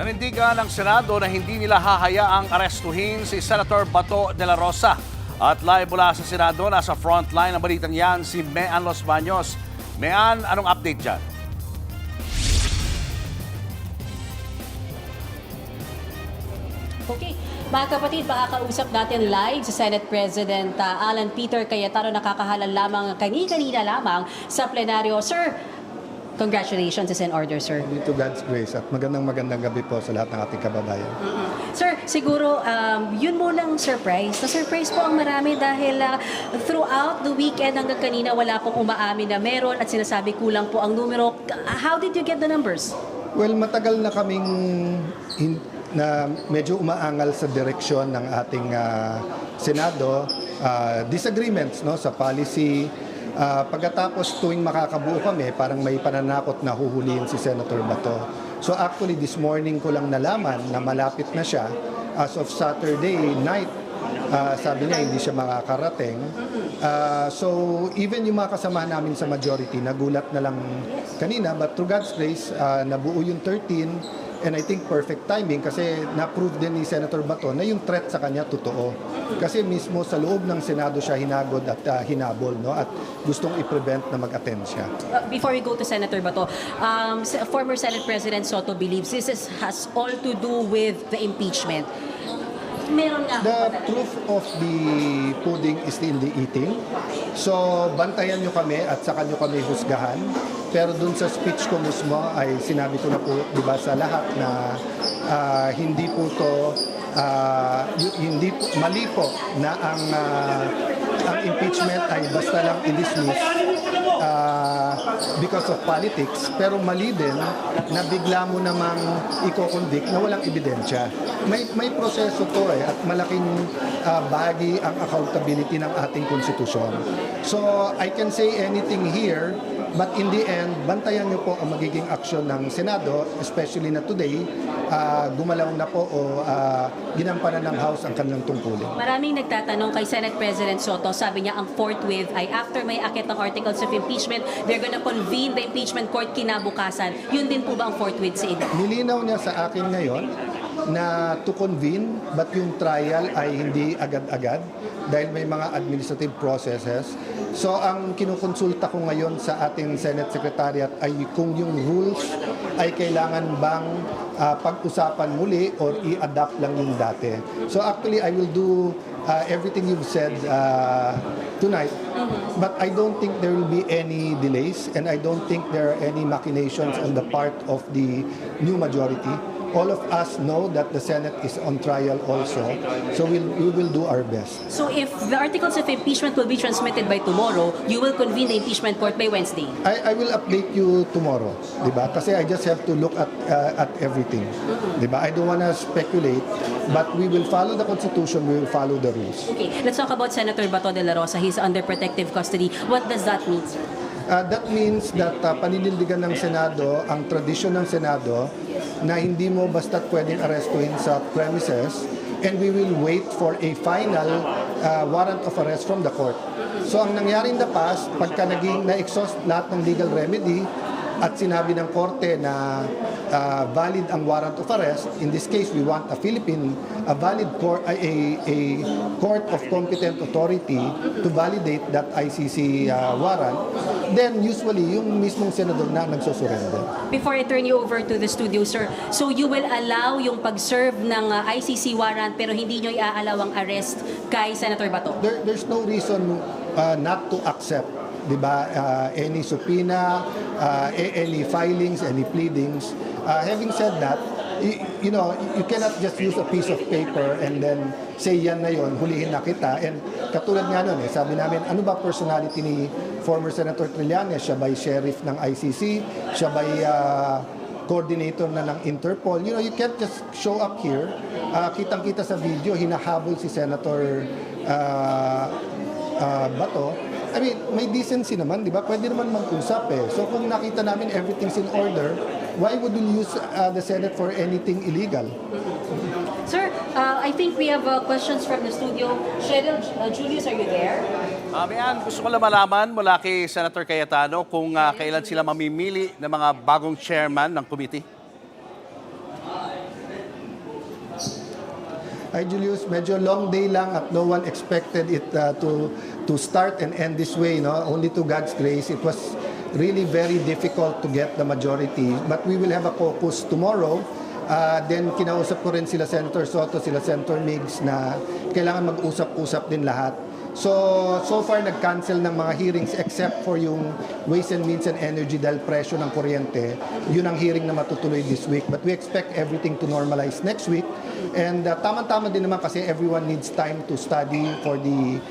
Nanindigan ng Senado na hindi nila hahayaang arestuhin si Senator Bato de la Rosa. At live mula sa Senado, nasa frontline ng balitang yan si Mean Los Baños. Mean, anong update dyan? Okay, mga kapatid, makakausap natin live si Senate President Alan Peter Cayetano, nakakahalal lamang kanina lamang sa plenaryo. Sir, congratulations is in order, sir. To God's grace at magandang gabi po sa lahat ng ating kababayan. Sir, siguro yun munang surprise. Na-surprise po ang marami dahil throughout the weekend hanggang kanina wala pong umaamin na meron at sinasabi kulang po ang numero. How did you get the numbers? Well, matagal na kaming na medyo umaangal sa direksyon ng ating Senado, disagreements no sa policy. Pagkatapos tuwing makakabuo kami, parang may pananakot na huhulihin si Senator Bato. So actually this morning ko lang nalaman na malapit na siya. As of Saturday night, sabi niya hindi siya makakarating. So even yung mga kasama namin sa majority, nagulat na lang kanina, but through God's grace, nabuo yung 13. And I think perfect timing kasi na-prove din ni Senator Bato na yung threat sa kanya totoo. Kasi mismo sa loob ng Senado siya hinagod at hinabol, no? At gustong i-prevent na mag-attend siya. Before we go to Senator Bato, former Senate President Soto believes this has all to do with the impeachment. Meron nga The proof of the pudding is in the eating. So, bantayan nyo kami at saka nyo kami husgahan. Pero dun sa speech ko mismo ay sinabi ko na po, di ba, sa lahat na hindi po to, mali po na ang impeachment ay basta lang i-dismiss because of politics, pero mali din na bigla mo namang i-convict na walang ebidensya. May proseso to at malaking bahagi ang accountability ng ating konstitusyon. So I can say anything here, but in the end, bantayan niyo po ang magiging aksyon ng Senado, especially na today, gumalaw na po o ginampanan ng House ang kanilang tungkulin. Maraming nagtatanong kay Senate President Soto, sabi niya ang forthwith ay after may akit ng articles of impeachment, they're gonna convene the impeachment court kinabukasan. Yun din po ba ang forthwith sa inyo? Nilinaw niya sa akin ngayon na to convene but yung trial ay hindi agad-agad dahil may mga administrative processes. So ang kinukonsulta ko ngayon sa ating Senate Secretariat ay kung yung rules ay kailangan bang pag-usapan muli or i-adapt lang yung dati. So actually I will do everything you've said tonight, but I don't think there will be any delays and I don't think there are any machinations on the part of the new majority. All of us know that the Senate is on trial also, so we will do our best. So if the articles of impeachment will be transmitted by tomorrow, you will convene the impeachment court by Wednesday? I will update you tomorrow, di ba? Kasi I just have to look at everything, di ba? I don't want to speculate, but we will follow the Constitution, we will follow the rules. Okay, let's talk about Senator Bato de la Rosa. He's under protective custody. What does that mean, sir? That means that paninindigan ng Senado, ang tradisyon ng Senado, na hindi mo basta pwedeng arestuhin sa premises and we will wait for a final warrant of arrest from the court. So ang nangyari in the past, pagka na-exhaust lahat ng legal remedy at sinabi ng korte na valid ang warrant of arrest, in this case we want a valid court, a court of competent authority to validate that ICC warrant, then usually yung mismong senador na nagsusurrender. Before I turn you over to the studio, sir, so you will allow yung pag-serve ng ICC warrant pero hindi nyo iaalaw ang arrest kay Senator Bato? There's no reason not to accept, di ba, any subpoena, any filings, any pleadings. Having said that, you know, you cannot just use a piece of paper and then say yan na yon, hulihin na kita. And katulad nga nun, sabi namin, ano ba personality ni former Senator Trillanes? Siya ba'y sheriff ng ICC? Siya ba'y coordinator na ng Interpol? You know, you can't just show up here. Kitang-kita sa video, hinahabol si Senator Bato. I mean, may decency naman, di ba? Pwede naman mag-usap eh. So kung nakita namin everything's in order, why would we use the Senate for anything illegal? Sir, I think we have questions from the studio. Cheryl, Julius, are you there? Mean, gusto ko lang malaman mula kay Senator Cayetano kung kailan sila mamimili ng mga bagong chairman ng committee. Hi Julius, medyo long day lang at no one expected it to start and end this way, no? Only to God's grace. It was really very difficult to get the majority, but we will have a caucus tomorrow. Then kinausap ko rin sila Senator Soto, sila Senator Migs na kailangan mag-usap-usap din lahat. So far nag-cancel ng mga hearings except for yung Ways and Means and Energy dahil presyo ng kuryente. Yun ang hearing na matutuloy this week. But we expect everything to normalize next week. And tama-tama din naman kasi everyone needs time to study for the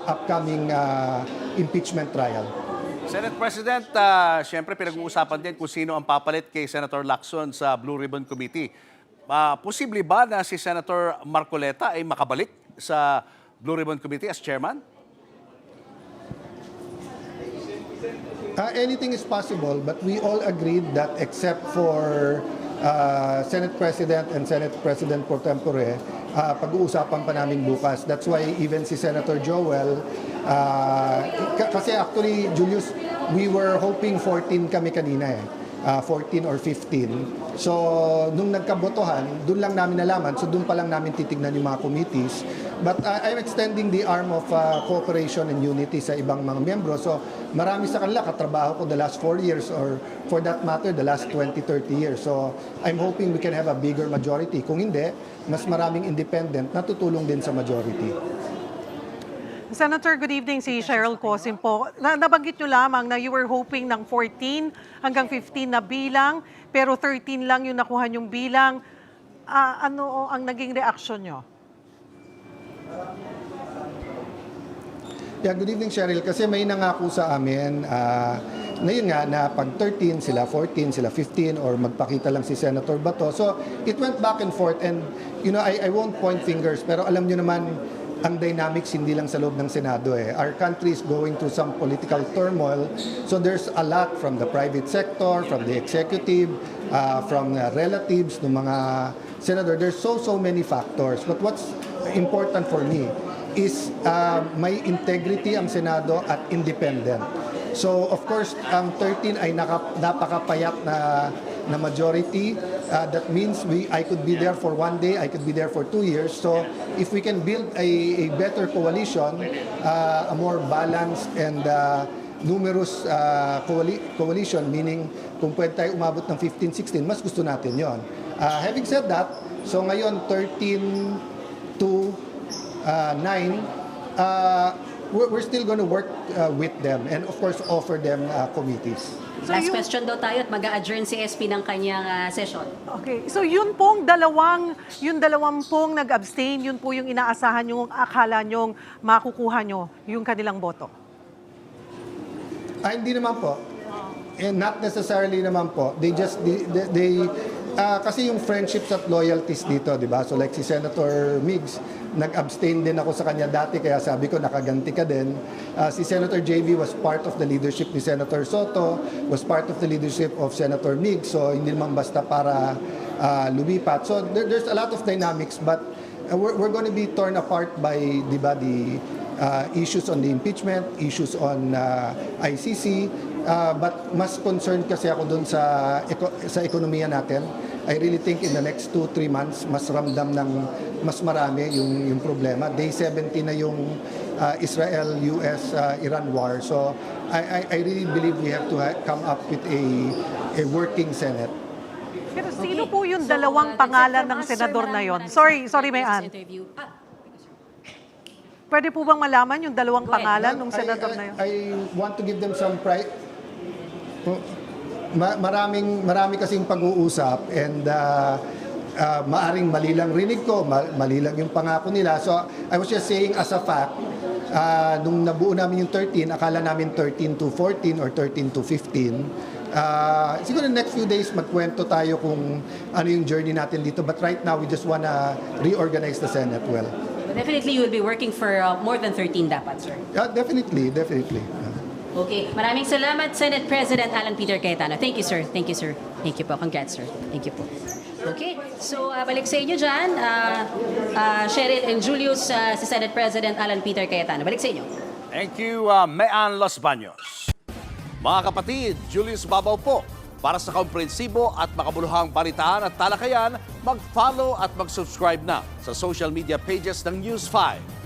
upcoming impeachment trial. Senate President, siyempre pinag-uusapan din kung sino ang papalit kay Senator Lacson sa Blue Ribbon Committee. Posible ba na si Senator Marcoleta ay makabalik sa Blue Ribbon Committee as chairman? Anything is possible, but we all agreed that except for Senate President and Senate President pro tempore, pag-uusapan pa namin bukas. That's why even si Senator Joel, kasi actually, Julius, we were hoping 14 kami kanina 14 or 15. So, nung nagkabotohan, doon lang namin nalaman. So, doon pa lang namin titignan yung mga committees. But I'm extending the arm of cooperation and unity sa ibang mga miyembro. So, marami sa kanila katrabaho ko the last 4 years or for that matter, the last 20, 30 years. So, I'm hoping we can have a bigger majority. Kung hindi, mas maraming independent na tutulong din sa majority. Senator, good evening. Si Cheryl Cosim po. Nabanggit nyo lamang na you were hoping ng 14 hanggang 15 na bilang, pero 13 lang yung nakuha nyong bilang. Ano ang naging reaksyon nyo? Yeah, good evening, Cheryl. Kasi may nangako sa amin na yun nga, na pag 13, sila 14, sila 15, or magpakita lang si Senator Bato. So, it went back and forth. And, you know, I won't point fingers, pero alam nyo naman, ang dynamics hindi lang sa loob ng Senado Our country is going through some political turmoil. So there's a lot from the private sector, from the executive, from relatives ng mga senador. There's so many factors. But what's important for me is may integrity ang Senado at independent. So of course, ang 13 ay napakapayat na majority. That means I could be there for 1 day, I could be there for 2 years. So if we can build a better coalition, a more balanced and numerous coalition, meaning kung pwede tayo umabot ng 15, 16, mas gusto natin yon. Having said that, so ngayon 13 to 9, we're still going to work with them and of course offer them committees. So Last question daw tayo at mag-a-adjourn si SP ng kanyang session. Okay, so yun pong dalawang pong nag-abstain, yun po yung inaasahan yung akala nyong makukuha nyo, yung kanilang boto. Hindi naman po. Not necessarily naman po. They kasi yung friendships at loyalties dito, di ba? So like si Senator Migs, nag-abstain din ako sa kanya dati, kaya sabi ko nakaganti ka din. Si Senator JB was part of the leadership ni Senator Soto, was part of the leadership of Senator Migs, so hindi naman basta para lumipat. So there's a lot of dynamics, but we're going to be torn apart by, di ba, the issues on the impeachment, issues on ICC, but mas concerned kasi ako dun sa ekonomiya natin. I really think in the next 2-3 months, mas ramdam ng mas marami yung problema. Day 70 na yung Israel-US Iran war. So I really believe we have to come up with a working Senate. Pero sino po yung dalawang pangalan ng senador na yon? Sorry, Mayan. Pwede po bang malaman yung dalawang pangalan ng senador na yon? I want to give them some pride. Marami kasing pag-uusap and maaring mali lang rinig ko, mali lang yung pangako nila. So I was just saying as a fact, nung nabuo namin yung 13, akala namin 13 to 14 or 13 to 15. Siguro in the next few days magkwento tayo kung ano yung journey natin dito. But right now, we just wanna reorganize the Senate well. Definitely you will be working for more than 13 dapat, sir. Definitely. Okay. Maraming salamat, Senate President Alan Peter Cayetano. Thank you, sir. Thank you, sir. Thank you po. Congrats, sir. Thank you po. Okay. So, balik sa inyo dyan. Cheryl and Julius, si Senate President Alan Peter Cayetano. Balik sa inyo. Thank you, Mean Los Baños. Mga kapatid, Julius Babaw po. Para sa komprehensibo at makabuluhang balitaan at talakayan, mag-follow at mag-subscribe na sa social media pages ng News 5.